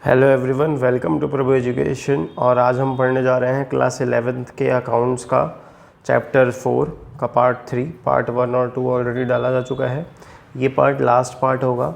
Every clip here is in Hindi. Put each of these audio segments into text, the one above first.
Hello everyone, welcome to Prabhu education. और आज हम पढ़ने जा रहे हैं क्लास 11th के अकाउंट्स का चैप्टर 4 का पार्ट 3। पार्ट 1 और 2 ऑलरेडी डाला जा चुका है। ये पार्ट लास्ट पार्ट होगा।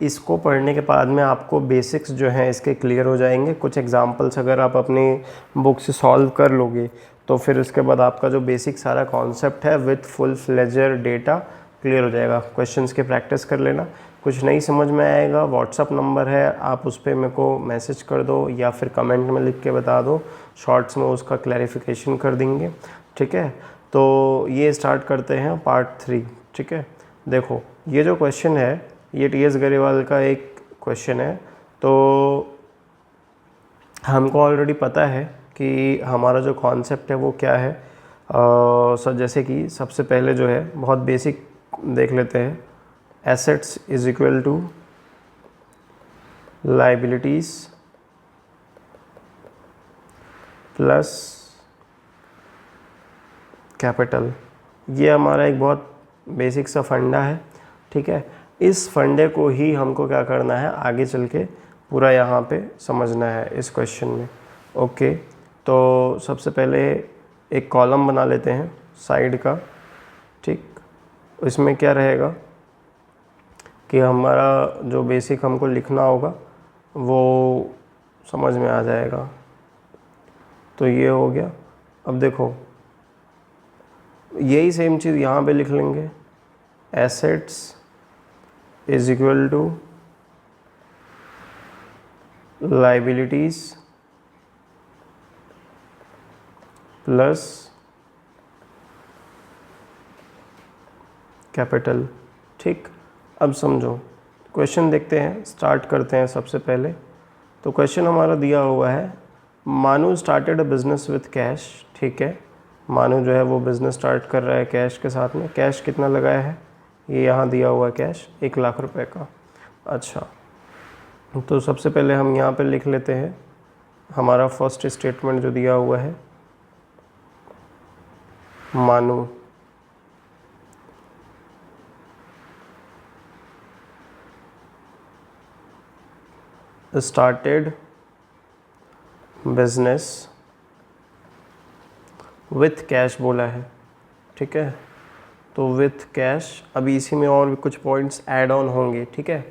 इसको पढ़ने के बाद में आपको बेसिक्स जो हैं इसके क्लियर हो जाएंगे। कुछ एग्जांपल्स अगर आप अपनी बुक से सॉल्व कर लोगे तो फिर उसके बाद आपका जो बेसिक सारा कॉन्सेप्ट है विथ फुल फ्लेजर डेटा क्लियर हो जाएगा। क्वेश्चंस की प्रैक्टिस कर लेना। कुछ नहीं समझ में आएगा, व्हाट्सअप नंबर है, आप उस पर मेरे को मैसेज कर दो या फिर कमेंट में लिख के बता दो, शॉर्ट्स में उसका क्लैरिफिकेशन कर देंगे। ठीक है, तो ये स्टार्ट करते हैं पार्ट 3। ठीक है, देखो ये जो क्वेश्चन है ये टीएस गरेवाल का एक क्वेश्चन है। तो हमको ऑलरेडी पता है कि हमारा जो कॉन्सेप्ट है वो क्या है। सर जैसे कि सबसे पहले जो है बहुत बेसिक देख लेते हैं। assets is equal to liabilities plus capital. ये हमारा एक बहुत बेसिक सा फंडा है। ठीक है, इस फंडे को ही हमको क्या करना है आगे चल के पूरा यहाँ पे समझना है इस क्वेश्चन में। ओके, तो सबसे पहले एक कॉलम बना लेते हैं साइड का। ठीक, इसमें क्या रहेगा कि हमारा जो बेसिक हमको लिखना होगा वो समझ में आ जाएगा। तो ये हो गया। अब देखो यही सेम चीज़ यहाँ पे लिख लेंगे। Assets is equal to liabilities plus capital. ठीक, अब समझो क्वेश्चन देखते हैं, स्टार्ट करते हैं। सबसे पहले तो क्वेश्चन हमारा दिया हुआ है, मानू started a business with cash. ठीक है, मानू जो है वो बिज़नेस स्टार्ट कर रहा है कैश के साथ में। कैश कितना लगाया है, ये यहाँ दिया हुआ है कैश 1 लाख रुपए का। अच्छा, तो सबसे पहले हम यहाँ पे लिख लेते हैं हमारा फर्स्ट स्टेटमेंट जो दिया हुआ है। मानू स्टार्टेड बिजनेस विथ कैश बोला है। ठीक है, तो विथ कैश। अभी इसी में और भी कुछ पॉइंट्स ऐड ऑन होंगे। ठीक है,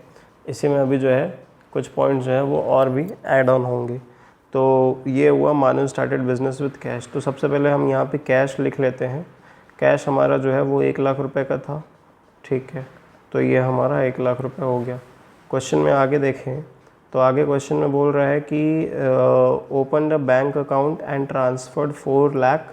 इसी में अभी जो है कुछ पॉइंट्स जो है वो और भी ऐड ऑन होंगे। तो ये हुआ मानव स्टार्टेड बिजनेस विथ कैश। तो सबसे पहले हम यहाँ पे कैश लिख लेते हैं। कैश हमारा जो है वो 1 लाख रुपए का था। ठीक है, तो ये हमारा 1 लाख रुपए हो गया। क्वेश्चन में आगे देखें तो आगे क्वेश्चन में बोल रहा है कि open the bank account and transferred 4 lakh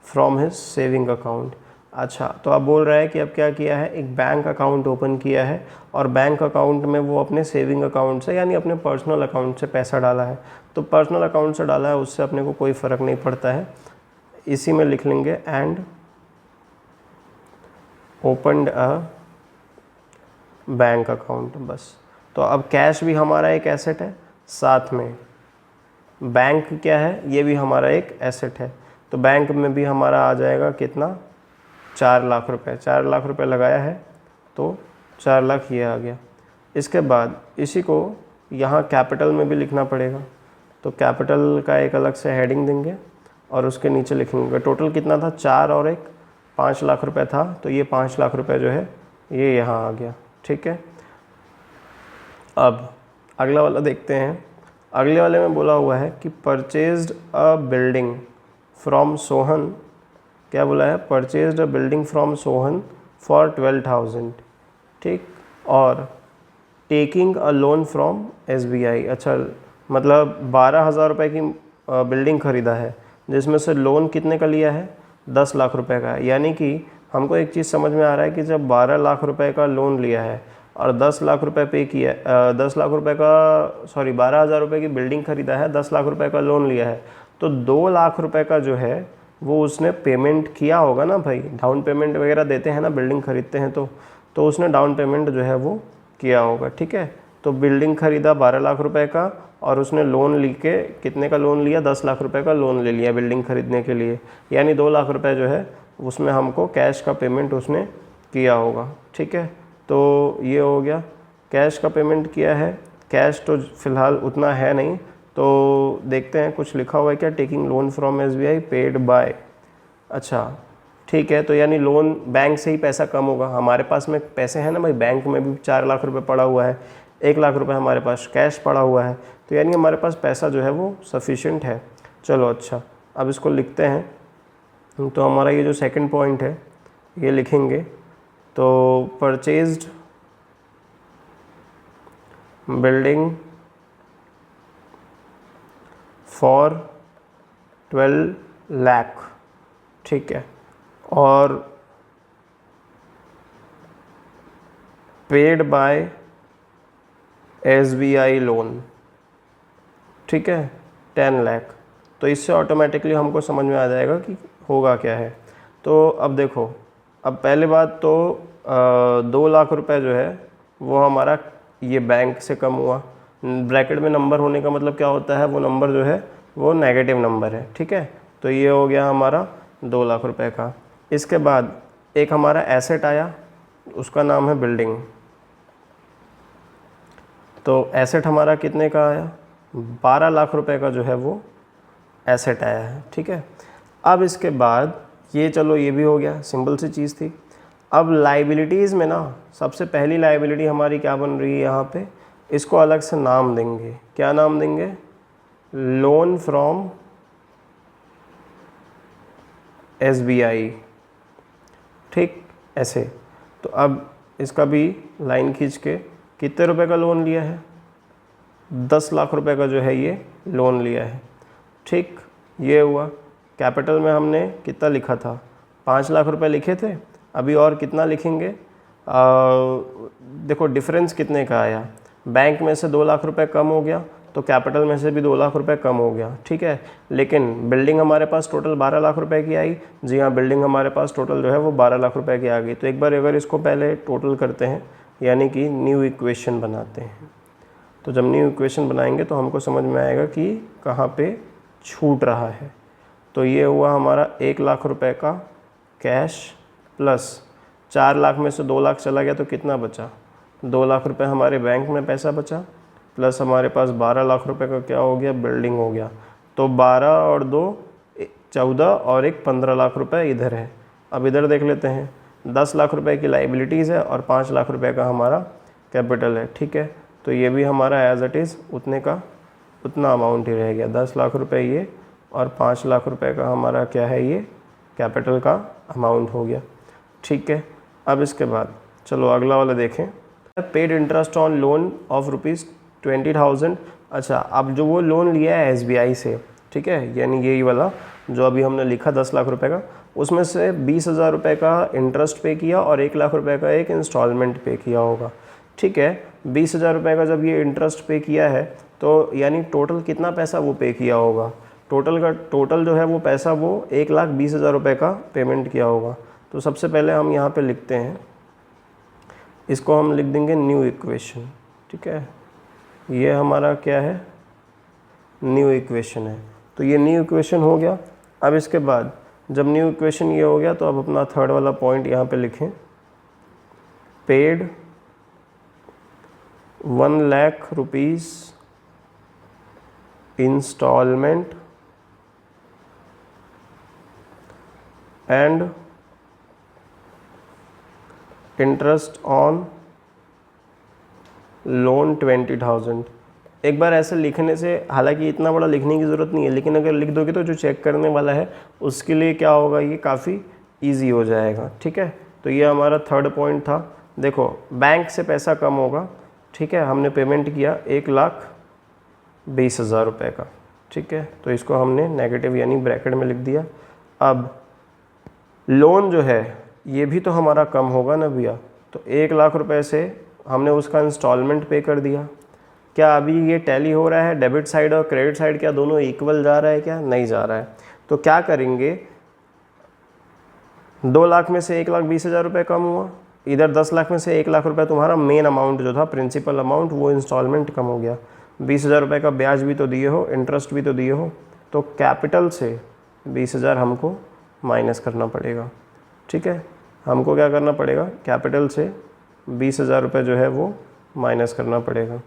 from his saving account. अच्छा, तो अब बोल रहा है कि अब क्या किया है, एक बैंक अकाउंट ओपन किया है और बैंक अकाउंट में वो अपने सेविंग अकाउंट से यानी अपने पर्सनल अकाउंट से पैसा डाला है। तो पर्सनल अकाउंट से डाला है उससे अपने को कोई फ़र्क नहीं पड़ता है, इसी में लिख लेंगे and opened a bank account. बस, तो अब कैश भी हमारा एक एसेट है, साथ में बैंक क्या है, ये भी हमारा एक एसेट है। तो बैंक में भी हमारा आ जाएगा कितना, 4 लाख रुपए। 4 लाख रुपए लगाया है तो 4 लाख ये आ गया। इसके बाद इसी को यहाँ कैपिटल में भी लिखना पड़ेगा। तो कैपिटल का एक अलग से हेडिंग देंगे और उसके नीचे लिखेंगे टोटल कितना था, 4 और 1 5 लाख रुपए था। तो ये 5 लाख रुपए जो है ये यहाँ आ गया। ठीक है, अब अगला वाला देखते हैं। अगले वाले में बोला हुआ है कि purchased a building from Sohan. क्या बोला है, purchased a building from Sohan for 12,000। ठीक, और taking a loan from SBI. अच्छा, मतलब 12,000 रुपये की बिल्डिंग ख़रीदा है जिसमें से लोन कितने का लिया है, 10 लाख रुपए का है। यानी कि हमको एक चीज़ समझ में आ रहा है कि जब 12 लाख रुपए का लोन लिया है और 10 लाख रुपए पे किया, 10 लाख रुपए का 12,000 रुपये की बिल्डिंग ख़रीदा है, 10 लाख रुपए का लोन लिया है, तो 2 लाख रुपए का जो है वो उसने पेमेंट किया होगा ना भाई। डाउन पेमेंट वगैरह देते हैं ना बिल्डिंग ख़रीदते हैं तो उसने डाउन पेमेंट जो है वो किया होगा। ठीक है, तो बिल्डिंग ख़रीदा 12 लाख रुपए का और उसने लोन ली के कितने का लोन लिया, 10 लाख रुपए का लोन ले लिया बिल्डिंग ख़रीदने के लिए। यानी 2 लाख रुपए जो है उसमें हमको कैश का पेमेंट उसने किया होगा। ठीक है, तो ये हो गया, कैश का पेमेंट किया है कैश तो फ़िलहाल उतना है नहीं, तो देखते हैं कुछ लिखा हुआ है क्या, taking loan from SBI paid by. अच्छा ठीक है, तो यानी लोन बैंक से ही पैसा कम होगा, हमारे पास में पैसे हैं ना भाई, बैंक में भी 4 लाख रुपए पड़ा हुआ है, 1 लाख रुपए हमारे पास कैश पड़ा हुआ है, तो यानी हमारे पास पैसा जो है वो सफिशिएंट है। चलो अच्छा, अब इसको लिखते हैं। तो हमारा ये जो सेकंड पॉइंट है ये लिखेंगे, तो परचेज्ड बिल्डिंग फॉर 12 लाख, ठीक है, और पेड बाय SBI लोन, ठीक है, 10 लाख। तो इससे ऑटोमेटिकली हमको समझ में आ जाएगा कि होगा क्या है। तो अब देखो, अब पहले बात तो 2 लाख रुपए जो है वो हमारा ये बैंक से कम हुआ। ब्रैकेट में नंबर होने का मतलब क्या होता है, वो नंबर जो है वो नेगेटिव नंबर है, ठीक है। तो ये हो गया हमारा 2 लाख रुपए का। इसके बाद एक हमारा एसेट आया, उसका नाम है बिल्डिंग। तो एसेट हमारा कितने का आया, 12 लाख रुपए का जो है वो एसेट आया है, ठीक है। अब इसके बाद ये, चलो ये भी हो गया, सिंपल सी चीज़ थी। अब लाइबिलिटीज़ में ना सबसे पहली लाइबिलिटी हमारी क्या बन रही है यहाँ पे, इसको अलग से नाम देंगे। क्या नाम देंगे, लोन फ्रॉम SBI, ठीक, ऐसे। तो अब इसका भी लाइन खींच के, कितने रुपए का लोन लिया है, 10 लाख रुपए का जो है ये लोन लिया है, ठीक। ये हुआ। कैपिटल में हमने कितना लिखा था, 5 लाख रुपए लिखे थे, अभी और कितना लिखेंगे, देखो डिफरेंस कितने का आया, बैंक में से 2 लाख रुपए कम हो गया, तो कैपिटल में से भी 2 लाख रुपए कम हो गया, ठीक है। लेकिन बिल्डिंग हमारे पास टोटल 12 लाख रुपए की आई। जी हाँ, बिल्डिंग हमारे पास टोटल जो है वो 12 लाख रुपए की आ गई। तो एक बार अगर इसको पहले टोटल करते हैं, यानी कि न्यू इक्वेशन बनाते हैं, तो जब न्यू इक्वेशन बनाएंगे तो हमको समझ में आएगा कि कहाँ पे छूट रहा है। तो ये हुआ हमारा 1 लाख रुपए का कैश प्लस 4 लाख में से 2 लाख चला गया, तो कितना बचा, 2 लाख रुपए हमारे बैंक में पैसा बचा, प्लस हमारे पास 12 लाख रुपए का क्या हो गया, बिल्डिंग हो गया। तो 12 और 2 14 और एक 15 लाख रुपए इधर है। अब इधर देख लेते हैं, 10 लाख रुपए की लाइबिलिटीज़ है और 5 लाख रुपए का हमारा कैपिटल है, ठीक है। तो ये भी हमारा एज इट इज़ उतने का उतना अमाउंट ही रह गया, 10 लाख रुपए ये और 5 लाख रुपए का हमारा क्या है, ये कैपिटल का अमाउंट हो गया, ठीक है। अब इसके बाद चलो अगला वाला देखें, paid interest on loan of ₹20,000। अच्छा, अब जो वो लोन लिया है SBI से, ठीक है, यानी यही वाला जो अभी हमने लिखा 10 लाख रुपए का, उसमें से 20,000 रुपये का इंटरेस्ट पे किया और 1 लाख रुपए का एक इंस्टॉलमेंट पे किया होगा, ठीक है। 20,000 रुपये का जब ये इंटरेस्ट पे किया है, तो यानी टोटल कितना पैसा वो पे किया होगा, टोटल जो है वो पैसा वो 1,20,000 रुपये का पेमेंट किया होगा। तो सबसे पहले हम यहाँ पे लिखते हैं, इसको हम लिख देंगे न्यू इक्वेशन, ठीक है। ये हमारा क्या है, न्यू इक्वेशन है। तो ये न्यू इक्वेशन हो गया। अब इसके बाद जब न्यू इक्वेशन ये हो गया, तो अब अपना थर्ड वाला पॉइंट यहाँ पे लिखें, paid 1 lakh rupees instalment and interest on loan 20,000। एक बार ऐसे लिखने से, हालांकि इतना बड़ा लिखने की ज़रूरत नहीं है, लेकिन अगर लिख दोगे तो जो चेक करने वाला है उसके लिए क्या होगा, ये काफ़ी इजी हो जाएगा, ठीक है। तो ये हमारा थर्ड पॉइंट था। देखो बैंक से पैसा कम होगा, ठीक है, हमने पेमेंट किया 1,20,000 रुपये का, ठीक है, तो इसको हमने नेगेटिव यानी ब्रैकेट में लिख दिया। अब लोन जो है ये भी तो हमारा कम होगा ना भैया, तो 1 लाख रुपए से हमने उसका इंस्टॉलमेंट पे कर दिया। क्या अभी ये टैली हो रहा है, डेबिट साइड और क्रेडिट साइड क्या दोनों इक्वल जा रहा है, क्या नहीं जा रहा है। तो क्या करेंगे, 2 लाख में से 1,20,000 रुपये कम हुआ, इधर 10 लाख में से 1 लाख रुपए तुम्हारा मेन अमाउंट जो था, प्रिंसिपल अमाउंट, वो इंस्टॉलमेंट कम हो गया। 20,000 रुपये का ब्याज भी तो दिए हो, इंटरेस्ट भी तो दिए हो, तो कैपिटल से 20,000 हमको माइनस करना पड़ेगा, ठीक है। हमको क्या करना पड़ेगा, कैपिटल से 20,000 रुपये जो है वो माइनस करना पड़ेगा।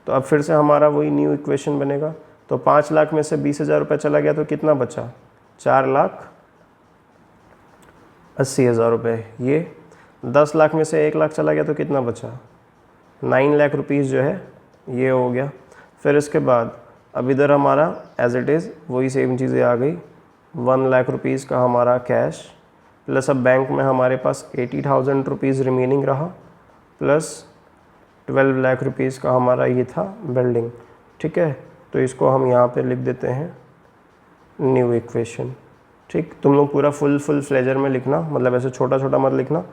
तो अब फिर से हमारा वही न्यू इक्वेशन बनेगा। तो 5 लाख में से 20,000 रुपये चला गया तो कितना बचा, 4,80,000 रुपये। ये 10 लाख में से 1 लाख चला गया तो कितना बचा, 9 लाख रुपीज़ जो है ये हो गया। फिर इसके बाद अब इधर हमारा एज इट इज़ वही सेम चीज़ें आ गई, 1 लाख रुपीज़ का हमारा कैश, प्लस अब बैंक में हमारे पास 80,000 रुपीज़ रिमेनिंग रहा, प्लस 12 लाख रुपीज़ का हमारा ये था बिल्डिंग। ठीक है, तो इसको हम यहाँ पे लिख देते हैं न्यू इक्वेशन। ठीक, तुम लोग पूरा फुल फ्लेजर में लिखना, मतलब ऐसे छोटा छोटा मत लिखना।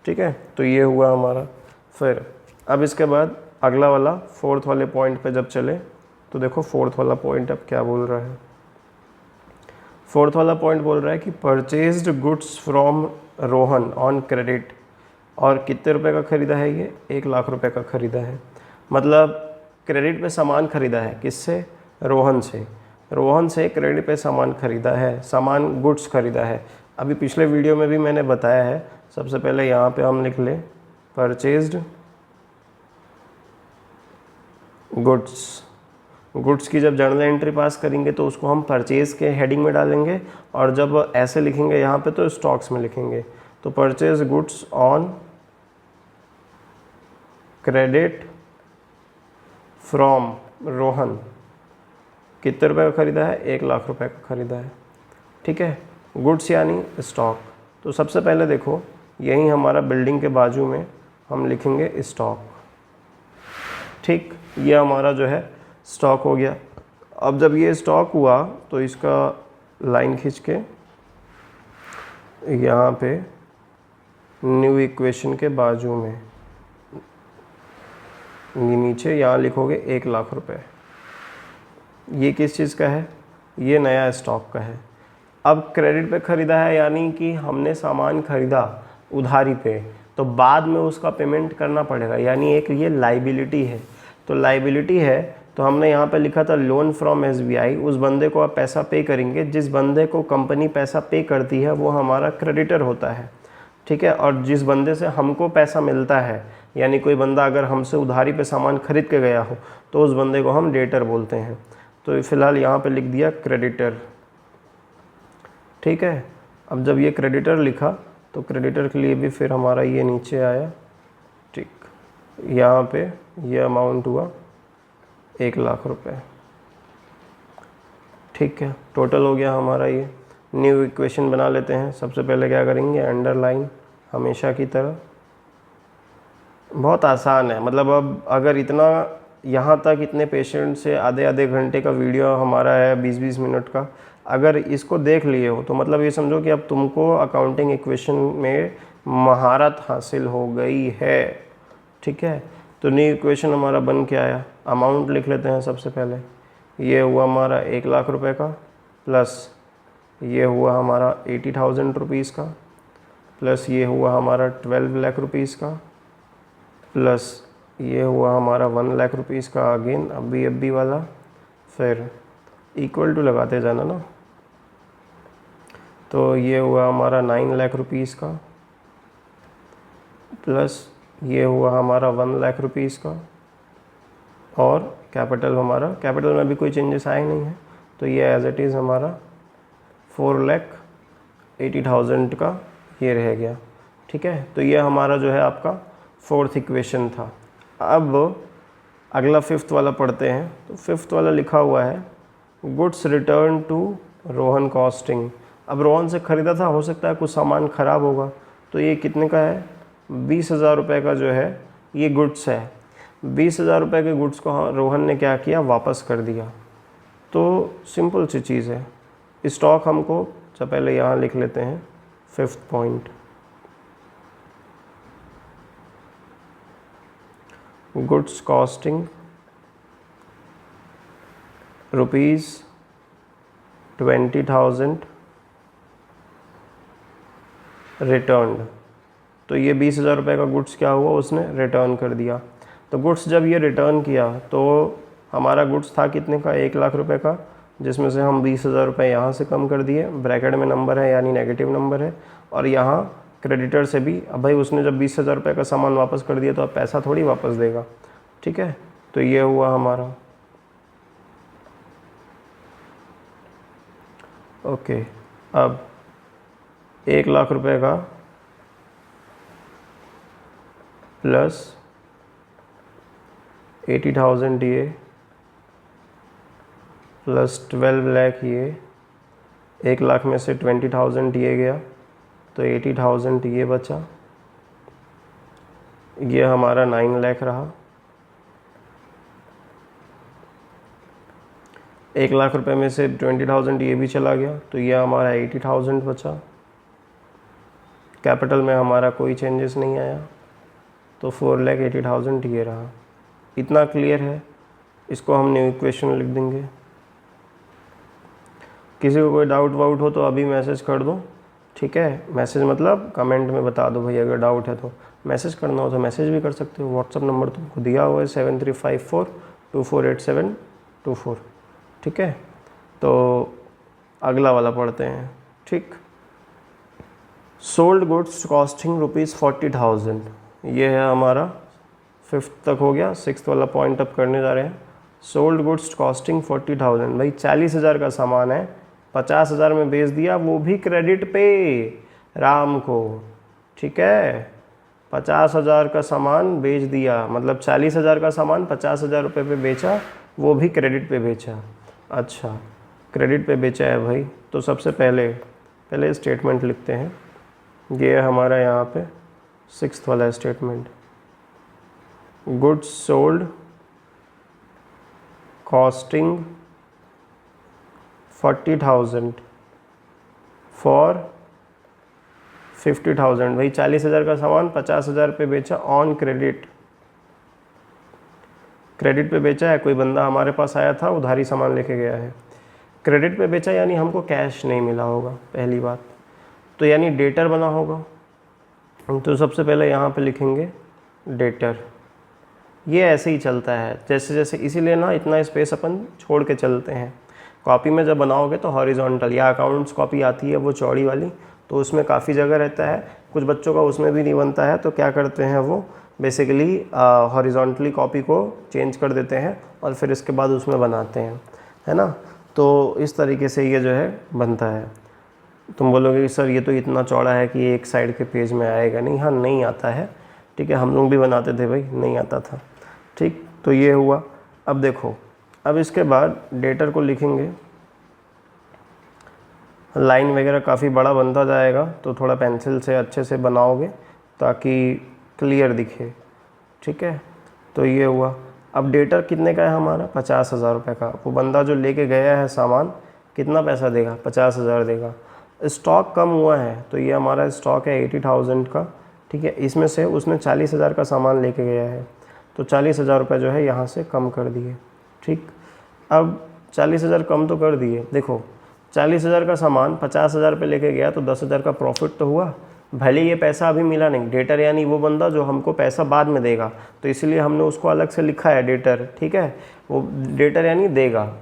ठीक है, तो ये हुआ हमारा। फिर अब इसके बाद अगला वाला 4th वाले पॉइंट पे जब चले तो देखो 4th वाला पॉइंट अब क्या बोल रहा है। 4th वाला पॉइंट बोल रहा है कि purchased goods from Rohan on credit, और कितने रुपए का ख़रीदा है ये, 1 लाख रुपए का ख़रीदा है। मतलब क्रेडिट पे सामान ख़रीदा है, किससे, रोहन से। रोहन से क्रेडिट पे सामान ख़रीदा है, सामान गुड्स ख़रीदा है। अभी पिछले वीडियो में भी मैंने बताया है। सबसे पहले यहाँ पे हम लिख लें परचेज्ड गुड्स। गुड्स की जब जर्नल एंट्री पास करेंगे तो उसको हम परचेज के हेडिंग में डालेंगे, और जब ऐसे लिखेंगे यहाँ पे तो स्टॉक्स में लिखेंगे। तो purchase goods on credit from Rohan, कितने रुपए का ख़रीदा है, 1 लाख रुपए का ख़रीदा है। ठीक है, गुड्स यानी स्टॉक। तो सबसे पहले देखो यही हमारा बिल्डिंग के बाजू में हम लिखेंगे स्टॉक। ठीक, ये हमारा जो है स्टॉक हो गया। अब जब ये स्टॉक हुआ तो इसका लाइन खींच के यहाँ पे न्यू इक्वेशन के बाजू में नीचे यहाँ लिखोगे 1 लाख रुपए। ये किस चीज़ का है, ये नया स्टॉक का है। अब क्रेडिट पे ख़रीदा है, यानी कि हमने सामान ख़रीदा उधारी पे, तो बाद में उसका पेमेंट करना पड़ेगा, यानी एक ये लाइबिलिटी है। तो लाइबिलिटी है तो हमने यहाँ पे लिखा था लोन फ्रॉम SBI। उस बंदे को आप पैसा पे करेंगे, जिस बंदे को कंपनी पैसा पे करती है वो हमारा क्रेडिटर होता है। ठीक है, और जिस बंदे से हमको पैसा मिलता है, यानी कोई बंदा अगर हमसे उधारी पे सामान खरीद के गया हो तो उस बंदे को हम डेटर बोलते हैं। तो फ़िलहाल यहाँ पे लिख दिया क्रेडिटर। ठीक है, अब जब ये क्रेडिटर लिखा तो क्रेडिटर के लिए भी फिर हमारा ये नीचे आया। ठीक, यहाँ पे ये अमाउंट हुआ 1 लाख रुपए। ठीक है, टोटल हो गया हमारा ये। न्यू इक्वेशन बना लेते हैं। सबसे पहले क्या करेंगे, अंडरलाइन हमेशा की तरह। बहुत आसान है, मतलब अब अगर इतना यहाँ तक इतने पेशेंट से आधे आधे घंटे का वीडियो हमारा है 20-20 मिनट का, अगर इसको देख लिए हो तो मतलब ये समझो कि अब तुमको अकाउंटिंग इक्वेशन में महारत हासिल हो गई है। ठीक है, तो न्यू इक्वेशन हमारा बन के आया। अमाउंट लिख लेते हैं सबसे पहले। ये हुआ हमारा 1 लाख रुपए का, प्लस ये हुआ हमारा 80,000 रुपीज़ का, प्लस ये हुआ हमारा 12 लाख रुपीज़ का, प्लस ये हुआ हमारा 1 लाख रुपीज़ का अगेन अभी वाला। फिर इक्वल टू लगाते जाना ना। तो ये हुआ हमारा 9 लाख रुपीज़ का, प्लस ये हुआ हमारा 1 लाख रुपीज़ का, और कैपिटल हमारा, कैपिटल में भी कोई चेंजेस आए नहीं है, तो ये एज इट इज़ हमारा 4,80,000 का ये रह गया। ठीक है, तो ये हमारा जो है आपका 4th इक्वेशन था। अब अगला 5th वाला पढ़ते हैं। तो 5th वाला लिखा हुआ है goods return to Rohan costing. अब रोहन से ख़रीदा था, हो सकता है कुछ सामान ख़राब होगा, तो ये कितने का है, 20,000 रुपये का जो है ये गुड्स है। 20,000 रुपये के गुड्स को रोहन ने क्या किया, वापस कर दिया। तो सिंपल सी चीज़ है। स्टॉक हमको तो पहले यहाँ लिख लेते हैं 5th point, goods costing ₹20,000 return. तो ये 20,000 रुपये का गुड्स क्या हुआ, उसने रिटर्न कर दिया। तो गुड्स जब ये रिटर्न किया तो हमारा गुड्स था कितने का, 1 लाख रुपए का, जिसमें से हम 20,000 रुपये यहाँ से कम कर दिए, ब्रैकेट में नंबर है यानी नेगेटिव नंबर है, और यहाँ क्रेडिटर से भी। अब भाई उसने जब 20,000 रुपये का सामान वापस कर दिया तो अब पैसा थोड़ी वापस देगा। ठीक है, तो ये हुआ हमारा। ओके, अब 1,00,000 रुपए का प्लस 80,000 ये प्लस 12 लाख ये, 1,00,000 में से 20,000 दिए गया तो 80,000 ये बचा, ये हमारा 9 लाख रहा। 1,00,000 रुपए में से 20,000 ये भी चला गया तो ये हमारा 80,000 बचा। कैपिटल में हमारा कोई चेंजेस नहीं आया तो 4,80,000 ये रहा। इतना क्लियर है, इसको हम न्यू इक्वेशन लिख देंगे। किसी को कोई डाउट वाउट हो तो अभी मैसेज कर दो, ठीक है। मैसेज मतलब कमेंट में बता दो भाई, अगर डाउट है तो। मैसेज करना हो तो मैसेज भी कर सकते हो, व्हाट्सअप नंबर तुमको दिया हुआ है 7354248724, ठीक है। तो अगला वाला पढ़ते हैं, ठीक। सोल्ड गुड्स कॉस्टिंग ₹40,000, ये है हमारा 5th तक हो गया। 6th वाला पॉइंट अब करने जा रहे हैं। सोल्ड गुड्स कॉस्टिंग 40,000, भाई 40,000 का सामान है, 50,000 में बेच दिया, वो भी क्रेडिट पे राम को, ठीक है। 50,000 का सामान बेच दिया, मतलब 40,000 का सामान 50,000 रुपये पे बेचा, वो भी क्रेडिट पे बेचा। अच्छा, क्रेडिट पे बेचा है भाई, तो सबसे पहले स्टेटमेंट लिखते हैं। ये है हमारा यहाँ पे 6th वाला statement. Goods sold costing 40,000 for 50,000, भाई 40,000 का सामान 50,000 पे बेचा ऑन क्रेडिट। क्रेडिट पे बेचा है, कोई बंदा हमारे पास आया था, उधारी सामान लेके गया है, क्रेडिट पे बेचा, यानी हमको कैश नहीं मिला होगा, पहली बात तो, यानी डेटर बना होगा। तो सबसे पहले यहाँ पे लिखेंगे डेटर। ये ऐसे ही चलता है जैसे जैसे, इसीलिए ना इतना स्पेस अपन छोड़ के चलते हैं। कॉपी में जब बनाओगे तो हॉरिजॉन्टल, या अकाउंट्स कॉपी आती है वो चौड़ी वाली, तो उसमें काफ़ी जगह रहता है, कुछ बच्चों का उसमें भी नहीं बनता है, तो क्या करते हैं वो बेसिकली हॉरिजॉन्टली कॉपी को चेंज कर देते हैं और फिर इसके बाद उसमें बनाते हैं, है ना। तो इस तरीके से ये जो है बनता है। तुम बोलोगे कि सर ये तो इतना चौड़ा है कि एक साइड के पेज में आएगा नहीं। हाँ, नहीं आता है, ठीक है, हम लोग भी बनाते थे भाई, नहीं आता था, ठीक। तो ये हुआ। अब देखो, अब इसके बाद डेटर को लिखेंगे, लाइन वगैरह काफ़ी बड़ा बनता जाएगा, तो थोड़ा पेंसिल से अच्छे से बनाओगे ताकि क्लियर दिखे, ठीक है। तो ये हुआ। अब डेटर कितने का है हमारा? 50,000 रुपये का। वो बंदा जो लेके गया है सामान, कितना पैसा देगा? 50,000 देगा। स्टॉक कम हुआ है, तो ये हमारा स्टॉक है 80,000 का, ठीक है। इसमें से उसने 40,000 का सामान लेके गया है, तो 40,000 रुपये जो है यहाँ से कम कर दिए, ठीक। अब 40,000 कम तो कर दिए, देखो 40,000 का सामान 50,000 पे लेके गया तो 10,000 का प्रॉफिट तो हुआ, भले ये पैसा अभी मिला नहीं। डेटर यानी वो बंदा जो हमको पैसा बाद में देगा, तो इसलिए हमने उसको अलग से लिखा है डेटर, ठीक है। वो डेटर यानी देगा,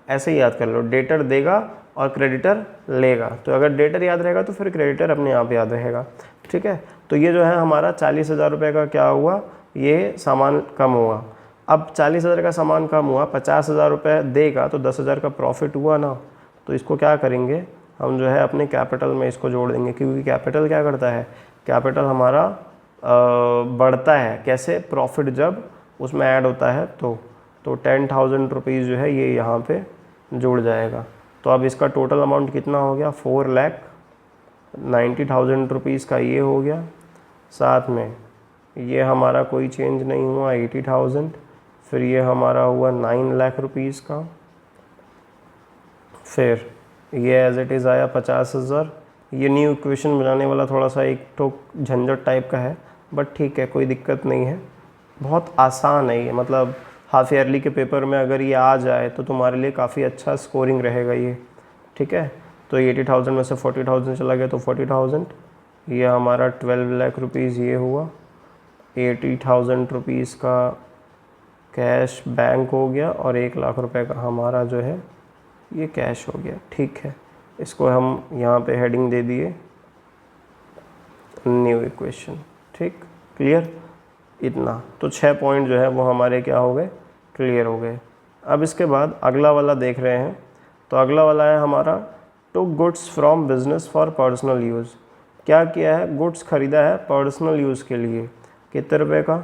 ऐसे ही याद कर लो, डेटर देगा और क्रेडिटर लेगा। तो अगर डेटर याद रहेगा तो फिर क्रेडिटर अपने आप याद रहेगा, ठीक है। तो ये जो है हमारा 40,000 रुपये का क्या हुआ, ये सामान कम हुआ। अब 40,000 का सामान कम हुआ, 50,000 रुपये देगा तो 10,000 का प्रॉफिट हुआ ना। तो इसको क्या करेंगे हम, जो है अपने कैपिटल में इसको जोड़ देंगे, क्योंकि कैपिटल क्या करता है, कैपिटल हमारा बढ़ता है कैसे, प्रॉफिट जब उसमें ऐड होता है तो 10,000 रुपीज़ जो है ये यहाँ पे जुड़ जाएगा। तो अब इसका टोटल अमाउंट कितना हो गया, 4,90,000 रुपीज़ का ये हो गया। साथ में ये हमारा कोई चेंज नहीं हुआ 80,000, फिर ये हमारा हुआ 9 लाख रुपीज़ का, फिर ये एज इट इज़ आया 50,000। ये न्यू इक्वेशन बनाने वाला थोड़ा सा एक तो झंझट टाइप का है, बट ठीक है, कोई दिक्कत नहीं है, बहुत आसान है ये। मतलब हाफ ईयरली के पेपर में अगर ये आ जाए तो तुम्हारे लिए काफ़ी अच्छा स्कोरिंग रहेगा ये, ठीक है। तो 80,000 में से 40,000 चला गया तो 40,000, ये हमारा 12 लाख रुपीज़ ये हुआ। 80,000 रुपीज़ का कैश बैंक हो गया और 1,00,000 रुपये का हमारा जो है ये कैश हो गया, ठीक है। इसको हम यहाँ पे हेडिंग दे दिए न्यू इक्वेशन, ठीक, क्लियर। इतना तो 6 पॉइंट जो है वो हमारे क्या हो गए, क्लियर हो गए। अब इसके बाद अगला वाला देख रहे हैं, तो अगला वाला है हमारा to goods from business for personal use. क्या किया है, गुड्स खरीदा है पर्सनल यूज़ के लिए, कितने रुपए का,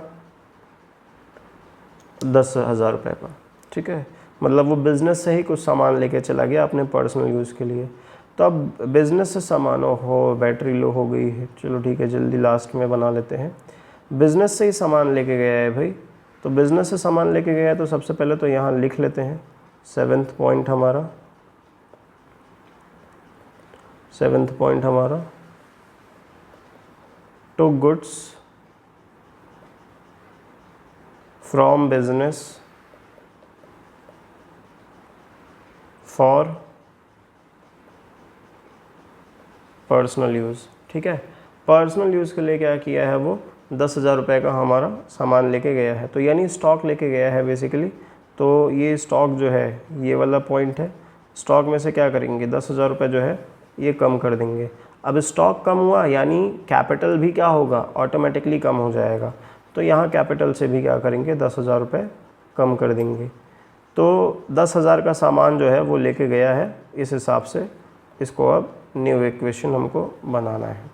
10,000 रुपये का, ठीक है। मतलब वो बिज़नेस से ही कुछ सामान लेके चला गया अपने पर्सनल यूज़ के लिए। तो अब बिज़नेस से सामान हो, बैटरी लो हो गई है, चलो ठीक है जल्दी लास्ट में बना लेते हैं। बिज़नेस से ही सामान लेके गया है भाई, तो बिज़नेस से सामान लेके गया है तो सबसे पहले तो यहाँ लिख लेते हैं 7th पॉइंट हमारा to goods from business for personal use, ठीक है। पर्सनल यूज़ के लिए क्या किया है, वो 10,000 रुपये का हमारा सामान लेके गया है, तो यानी स्टॉक लेके गया है बेसिकली। तो ये स्टॉक जो है ये वाला पॉइंट है, स्टॉक में से क्या करेंगे 10,000 रुपये जो है ये कम कर देंगे। अब स्टॉक कम हुआ यानी कैपिटल भी क्या होगा, ऑटोमेटिकली कम हो जाएगा। तो यहाँ कैपिटल से भी क्या करेंगे 10,000 रुपये कम कर देंगे। तो 10,000 का सामान जो है वो लेके गया है, इस हिसाब से इसको अब न्यू इक्वेशन हमको बनाना है,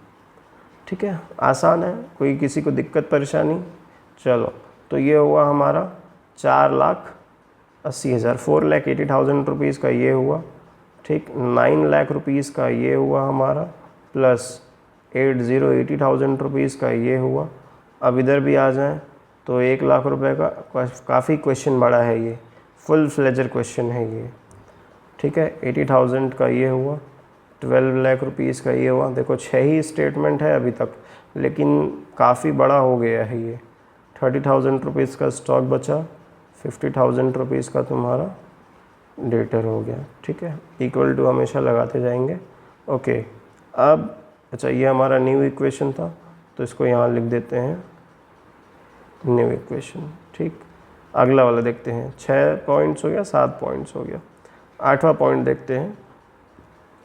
ठीक है। आसान है, कोई किसी को दिक्कत परेशानी। चलो तो ये हुआ हमारा 4,80,000, 4,80,000 रुपीज़ का ये हुआ, ठीक। 9 लाख रुपीज़ का ये हुआ हमारा, प्लस 80,000 रुपीज़ का ये हुआ। अब इधर भी आ जाएं तो 1 लाख रुपए का, काफ़ी क्वेश्चन बड़ा है ये, फुल फ्लेजर क्वेश्चन है ये, ठीक है। 80,000 का ये हुआ, 12 लाख रुपीज़ का ये हुआ। देखो 6 ही स्टेटमेंट है अभी तक, लेकिन काफ़ी बड़ा हो गया है ये। 30,000 रुपीज़ का स्टॉक बचा, 50,000 रुपीज़ का तुम्हारा डेटर हो गया, ठीक है। इक्वल टू हमेशा लगाते जाएंगे, ओके। अब अच्छा ये हमारा न्यू इक्वेशन था, तो इसको यहाँ लिख देते हैं न्यू इक्वेशन, ठीक। अगला वाला देखते हैं, 6 पॉइंट्स हो गया, 7 पॉइंट्स हो गया। 8वां पॉइंट देखते हैं,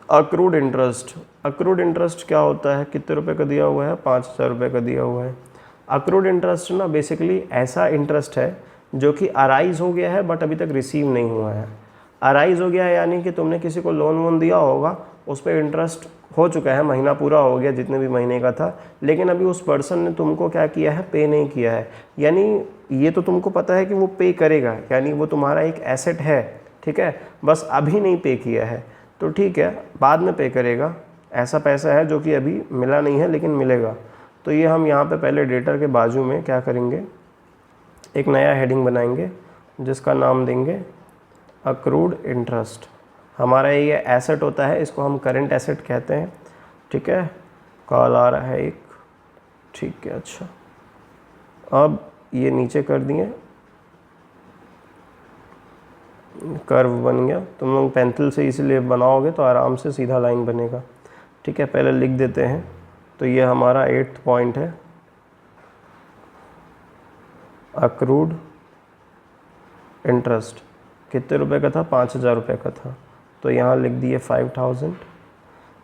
अक्रूड इंटरेस्ट। अक्रूड इंटरेस्ट क्या होता है, कितने रुपए का दिया हुआ है, 5,000 रुपये का दिया हुआ है। अक्रूड इंटरेस्ट ना बेसिकली ऐसा इंटरेस्ट है जो कि अराइज हो गया है बट अभी तक रिसीव नहीं हुआ है। अराइज हो गया है यानी कि तुमने किसी को लोन वोन दिया होगा, उस पर इंटरेस्ट हो चुका है, महीना पूरा हो गया जितने भी महीने का था, लेकिन अभी उस पर्सन ने तुमको क्या किया है, पे नहीं किया है। यानी ये तो तुमको पता है कि वो पे करेगा, यानी वो तुम्हारा एक एसेट है, ठीक है, बस अभी नहीं पे किया है, तो ठीक है बाद में पे करेगा। ऐसा पैसा है जो कि अभी मिला नहीं है लेकिन मिलेगा। तो ये हम यहाँ पे पहले डेटर के बाजू में क्या करेंगे, एक नया हेडिंग बनाएंगे जिसका नाम देंगे अक्रूड इंटरेस्ट। हमारा ये एसेट होता है, इसको हम करंट एसेट कहते हैं, ठीक है। कॉल आ रहा है एक, ठीक है। अच्छा अब ये नीचे कर दिए, कर्व बन गया। तुम लोग पेंसिल से इसलिए बनाओगे तो आराम से सीधा लाइन बनेगा, ठीक है। पहले लिख देते हैं, तो ये हमारा 8th पॉइंट है, अक्रूड इंटरेस्ट कितने रुपए का था, 5,000 रुपये का था, तो यहाँ लिख दिए 5,000।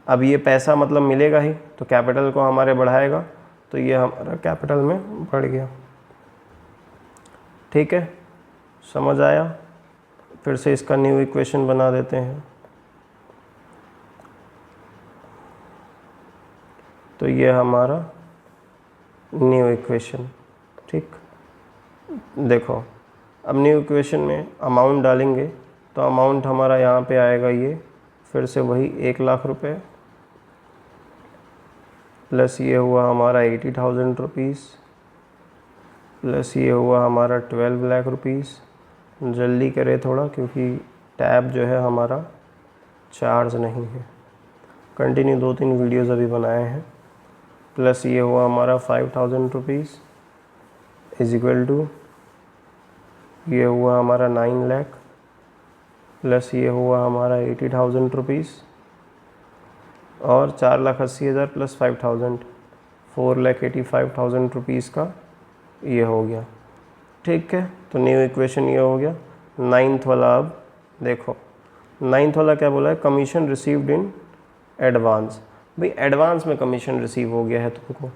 अब ये पैसा मतलब मिलेगा ही, तो कैपिटल को हमारे बढ़ाएगा, तो ये हमारा कैपिटल में बढ़ गया, ठीक है। समझ आया। फिर से इसका न्यू इक्वेशन बना देते हैं, तो ये हमारा न्यू इक्वेशन, ठीक। देखो अब न्यू इक्वेशन में अमाउंट डालेंगे, तो अमाउंट हमारा यहाँ पे आएगा ये, फिर से वही 1 लाख रुपए, प्लस ये हुआ हमारा 80,000 रुपीज़, प्लस ये हुआ हमारा 12 लाख रुपीज़। जल्दी करें थोड़ा क्योंकि टैब जो है हमारा चार्ज नहीं है, कंटिन्यू 2-3 वीडियोज़ अभी बनाए हैं। प्लस ये हुआ हमारा 5,000 रुपीज़ इज इक्वल टू ये हुआ हमारा 9 लाख, प्लस ये हुआ हमारा 80,000 रुपीज़, और 4,80,000 प्लस 5,000, 4,85,000 रुपीज़ का ये हो गया, ठीक है। तो न्यू इक्वेशन ये हो गया। 9th वाला, अब देखो 9th वाला क्या बोला है, कमीशन रिसीव्ड इन एडवांस। भाई एडवांस में कमीशन रिसीव हो गया है तुमको।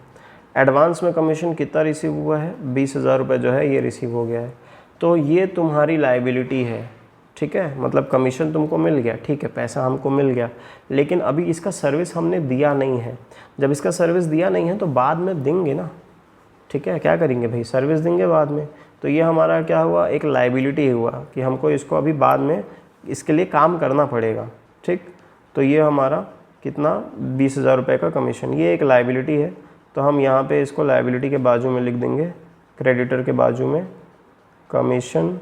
एडवांस में कमीशन कितना रिसीव हुआ है, 20,000 रुपये जो है ये रिसीव हो गया है। तो ये तुम्हारी लायबिलिटी है, ठीक है, मतलब कमीशन तुमको मिल गया, ठीक है, पैसा हमको मिल गया, लेकिन अभी इसका सर्विस हमने दिया नहीं है। जब इसका सर्विस दिया नहीं है तो बाद में देंगे ना, ठीक है, क्या करेंगे भाई, सर्विस देंगे बाद में। तो ये हमारा क्या हुआ, एक लायबिलिटी हुआ कि हमको इसको अभी बाद में इसके लिए काम करना पड़ेगा, ठीक। तो ये हमारा कितना, 20,000 रुपये का कमीशन, ये एक लायबिलिटी है। तो हम यहाँ पे इसको लायबिलिटी के बाजू में लिख देंगे, क्रेडिटर के बाजू में कमीशन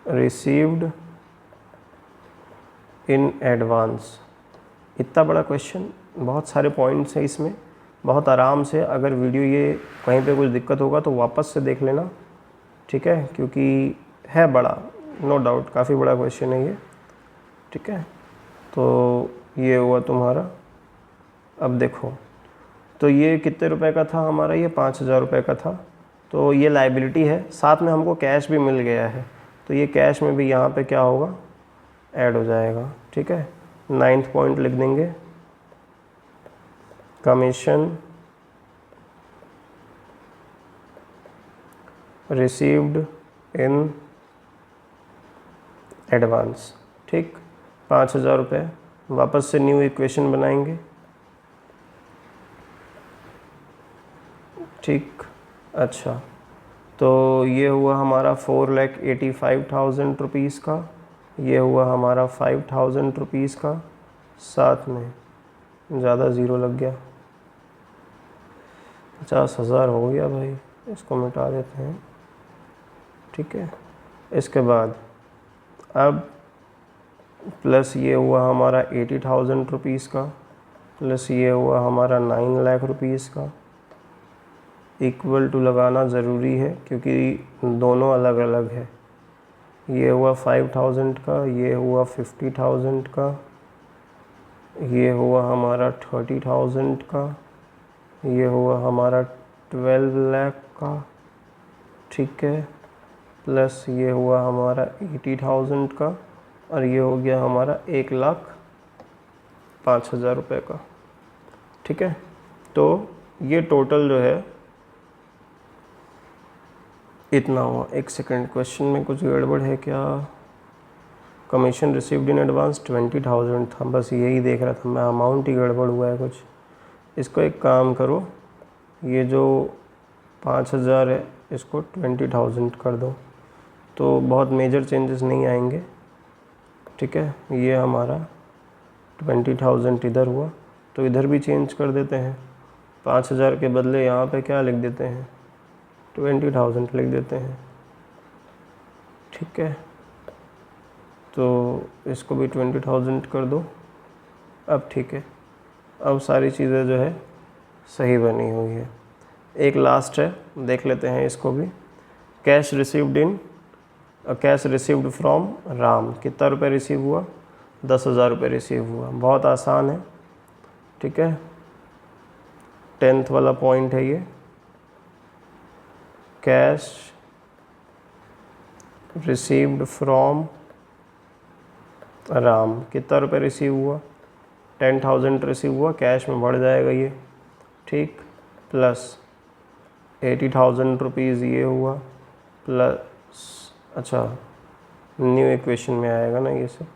रिसीव्ड इन एडवांस। इतना बड़ा क्वेश्चन, बहुत सारे पॉइंट्स हैं इसमें, बहुत आराम से। अगर वीडियो ये कहीं पे कुछ दिक्कत होगा तो वापस से देख लेना, ठीक है, क्योंकि है बड़ा, नो डाउट काफ़ी बड़ा क्वेश्चन है ये, ठीक है। तो ये हुआ तुम्हारा। अब देखो, तो ये कितने रुपए का था हमारा, ये 5,000 रुपये का था। तो ये लायबिलिटी है, साथ में हमको कैश भी मिल गया है, तो ये कैश में भी यहाँ पे क्या होगा, ऐड हो जाएगा, ठीक है। 9th पॉइंट लिख देंगे, कमीशन रिसीव्ड इन एडवांस, ठीक, 5,000 रुपये। वापस से न्यू इक्वेशन बनाएंगे, ठीक। अच्छा, तो ये हुआ हमारा 4,85,000 रुपीज़ का, ये हुआ हमारा 5,000 रुपीज़ का, साथ में ज़्यादा ज़ीरो लग गया, 50,000 हो गया भाई, इसको मिटा देते हैं, ठीक है। इसके बाद अब प्लस ये हुआ हमारा 80,000 रुपीज़ का, प्लस ये हुआ हमारा 9 लाख रुपीज़ का, इक्वल टू लगाना ज़रूरी है क्योंकि दोनों अलग अलग है। ये हुआ 5,000 का, ये हुआ 50,000 का, ये हुआ हमारा 30,000 का, ये हुआ हमारा 12 लाख का, ठीक है, प्लस ये हुआ हमारा 80,000 का, और ये हो गया हमारा 1,05,000 रुपये का, ठीक है। तो ये टोटल जो है इतना हुआ। एक सेकंड, क्वेश्चन में कुछ गड़बड़ है क्या, कमीशन रिसीव्ड इन एडवांस 20,000 था, बस यही देख रहा था मैं, अमाउंट ही गड़बड़ हुआ है कुछ। इसको एक काम करो, ये जो 5,000 है इसको 20,000 कर दो, तो बहुत मेजर चेंजेस नहीं आएंगे, ठीक है। ये हमारा 20,000 इधर हुआ, तो इधर भी चेंज कर देते हैं, 5,000 के बदले यहाँ पे क्या लिख देते हैं, 20,000 लिख देते हैं, ठीक है। तो इसको भी 20,000 कर दो। अब ठीक है, अब सारी चीज़ें जो है सही बनी हुई है। एक लास्ट है, देख लेते हैं इसको भी, कैश रिसीव्ड फ्रॉम राम, कितना रुपये रिसीव हुआ, 10,000 रुपये रिसीव हुआ, बहुत आसान है, ठीक है। 10th वाला पॉइंट है ये, कैश रिसीव्ड फ्रॉम राम, कितना रुपये रिसीव हुआ, 10,000 रिसीव हुआ, कैश में बढ़ जाएगा ये, ठीक, प्लस 80,000 रुपीज़ ये हुआ, प्लस, अच्छा न्यू इक्वेशन में आएगा ना ये सब,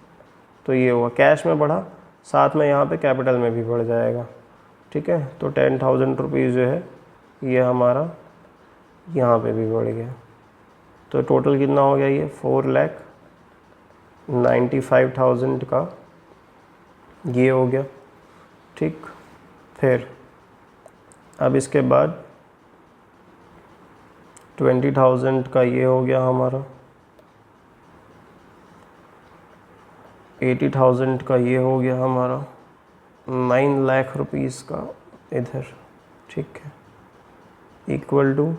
तो ये हुआ कैश में बढ़ा, साथ में यहाँ पे कैपिटल में भी बढ़ जाएगा, ठीक है। तो 10,000 रुपीज़ जो है ये हमारा यहाँ पे भी बढ़ गया, तो टोटल कितना हो गया ये 4,95,000 का ये हो गया, ठीक। फिर अब इसके बाद 20,000 का ये हो गया हमारा, 80,000 का ये हो गया हमारा, 9 लाख रुपीज़ का इधर, ठीक है, इक्वल टू,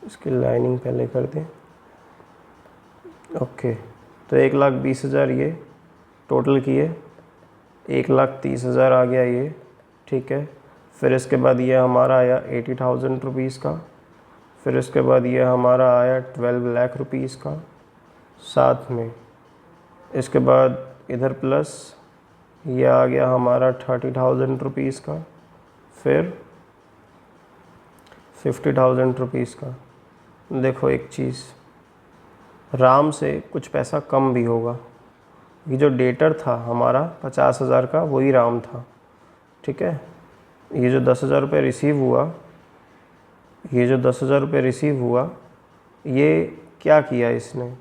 इसकी लाइनिंग पहले कर दें, ओके। तो 1,20,000 ये टोटल किए, 1,30,000 आ गया ये, ठीक है। फिर इसके बाद ये हमारा आया 80,000 रुपीज़ का, फिर इसके बाद ये हमारा आया 12 लाख रुपीज़ का, साथ में इसके बाद इधर प्लस ये आ गया हमारा 30,000 रुपीज़ का, फिर 50,000 रुपीज़ का। देखो एक चीज़, राम से कुछ पैसा कम भी होगा। ये जो डेटर था हमारा 50,000 का, वही राम था, ठीक है। ये जो 10,000 रुपये रिसीव हुआ, ये जो 10,000 रुपये रिसीव हुआ, ये क्या किया इसने,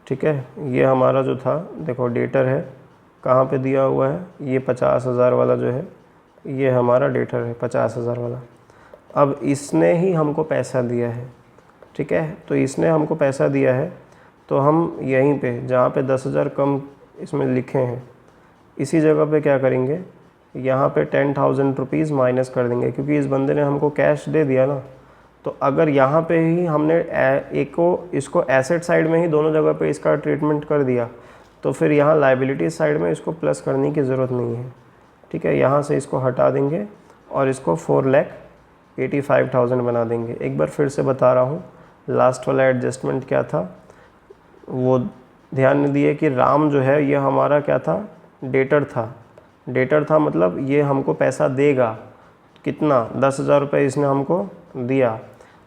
ठीक है। ये हमारा जो था, देखो डेटर है, कहाँ पे दिया हुआ है, ये 50,000 वाला जो है, ये हमारा डेटर है 50,000 वाला। अब इसने ही हमको पैसा दिया है, ठीक है। तो इसने हमको पैसा दिया है, तो हम यहीं पे जहाँ पे 10,000 कम इसमें लिखे हैं, इसी जगह पे क्या करेंगे, यहाँ पे 10,000 रुपीज़ माइनस कर देंगे, क्योंकि इस बंदे ने हमको कैश दे दिया ना। तो अगर यहाँ पे ही हमने इसको एसेट साइड में ही दोनों जगह पे इसका ट्रीटमेंट कर दिया, तो फिर यहाँ लाइबिलिटी साइड में इसको प्लस करने की ज़रूरत नहीं है, ठीक है। यहाँ से इसको हटा देंगे और इसको 4,85,000 बना देंगे। एक बार फिर से बता रहा हूँ, लास्ट वाला एडजस्टमेंट क्या था, वो ध्यान दिए कि राम जो है ये हमारा क्या था, डेटर था। डेटर था मतलब ये हमको पैसा देगा, कितना, 10,000 रुपये इसने हमको दिया।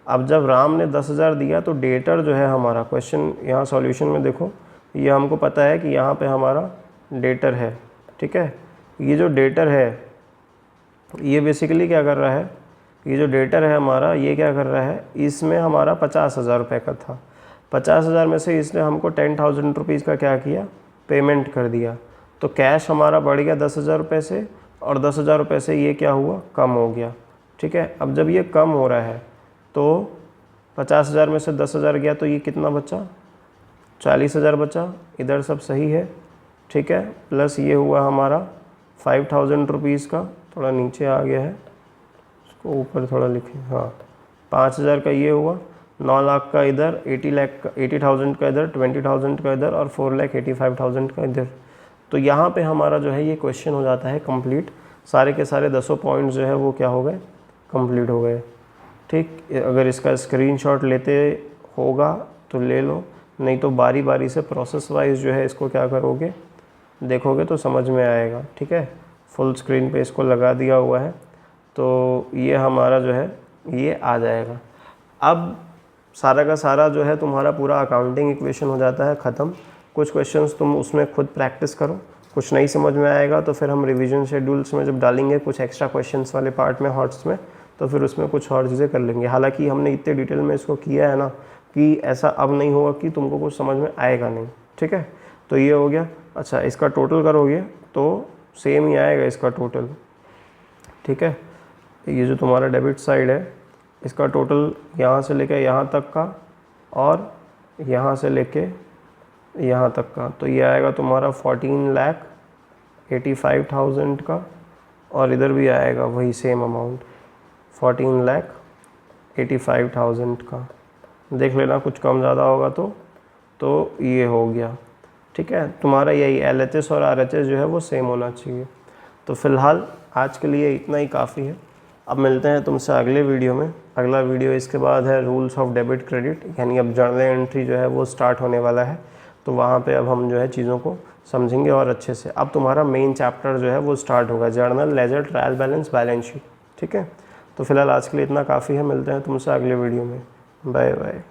अब जब राम ने 10,000 दिया तो डेटर जो है हमारा, क्वेश्चन यहाँ सॉल्यूशन में देखो, ये हमको पता है कि यहाँ पे हमारा डेटर है, ठीक है। ये जो डेटर है ये बेसिकली क्या कर रहा है, ये जो डेटर है हमारा, ये क्या कर रहा है, इसमें हमारा 50,000 रुपये का था। 50,000 में से इसने हमको 10,000 रुपीज़ का क्या किया, पेमेंट कर दिया। तो कैश हमारा बढ़ गया 10,000 रुपये से, और 10,000 रुपये से ये क्या हुआ, कम हो गया, ठीक है। अब जब ये कम हो रहा है तो 50,000 में से 10,000 गया, तो ये कितना बचा, 40,000 बचा। इधर सब सही है, ठीक है। प्लस ये हुआ हमारा 5,000 रुपीज़ का, थोड़ा नीचे आ गया है, इसको ऊपर थोड़ा लिखें, हाँ, 5,000 का ये हुआ, 9 लाख का इधर, 80,000 का इधर, 20,000 का इधर, और 4,85,000 का इधर। तो यहाँ पे हमारा जो है ये क्वेश्चन हो जाता है कंप्लीट। सारे के सारे 10 पॉइंट्स जो है वो क्या हो गए, कंप्लीट हो गए, ठीक। अगर इसका स्क्रीनशॉट लेते होगा तो ले लो, नहीं तो बारी बारी से प्रोसेस वाइज जो है इसको क्या करोगे, देखोगे तो समझ में आएगा, ठीक है। फुल स्क्रीन पे इसको लगा दिया हुआ है, तो ये हमारा जो है ये आ जाएगा। अब सारा का सारा जो है तुम्हारा पूरा अकाउंटिंग इक्वेशन हो जाता है ख़त्म। कुछ क्वेश्चंस तुम उसमें खुद प्रैक्टिस करो, कुछ नहीं समझ में आएगा तो फिर हम रिवीजन शेड्यूल्स में जब डालेंगे कुछ एक्स्ट्रा क्वेश्चंस वाले पार्ट में, हॉट्स में, तो फिर उसमें कुछ और चीज़ें कर लेंगे। हालांकि हमने इतने डिटेल में इसको किया है ना कि ऐसा अब नहीं होगा कि तुमको कुछ समझ में आएगा नहीं, ठीक है। तो ये हो गया। अच्छा, इसका टोटल करोगे तो सेम ही आएगा इसका टोटल, ठीक है। ये जो तुम्हारा डेबिट साइड है इसका टोटल यहाँ से लेके यहाँ तक का और यहाँ से लेके यहाँ तक का, तो ये आएगा तुम्हारा 14,85,000 का, और इधर भी आएगा वही सेम अमाउंट 14,85,000 का। देख लेना कुछ कम ज़्यादा होगा तो ये हो गया, ठीक है। तुम्हारा यही LHS और RHS जो है वो सेम होना चाहिए। तो फ़िलहाल आज के लिए इतना ही काफ़ी है। अब मिलते हैं तुमसे अगले वीडियो में। अगला वीडियो इसके बाद है रूल्स ऑफ डेबिट क्रेडिट, यानी अब जर्नल एंट्री जो है वो स्टार्ट होने वाला है। तो वहाँ पे अब हम जो है चीज़ों को समझेंगे और अच्छे से। अब तुम्हारा मेन चैप्टर जो है वो स्टार्ट होगा, journal, ledger, trial balance, balance sheet, ठीक है। तो फिलहाल आज के लिए इतना काफ़ी है। मिलते हैं तुमसे अगले वीडियो में। Bye bye.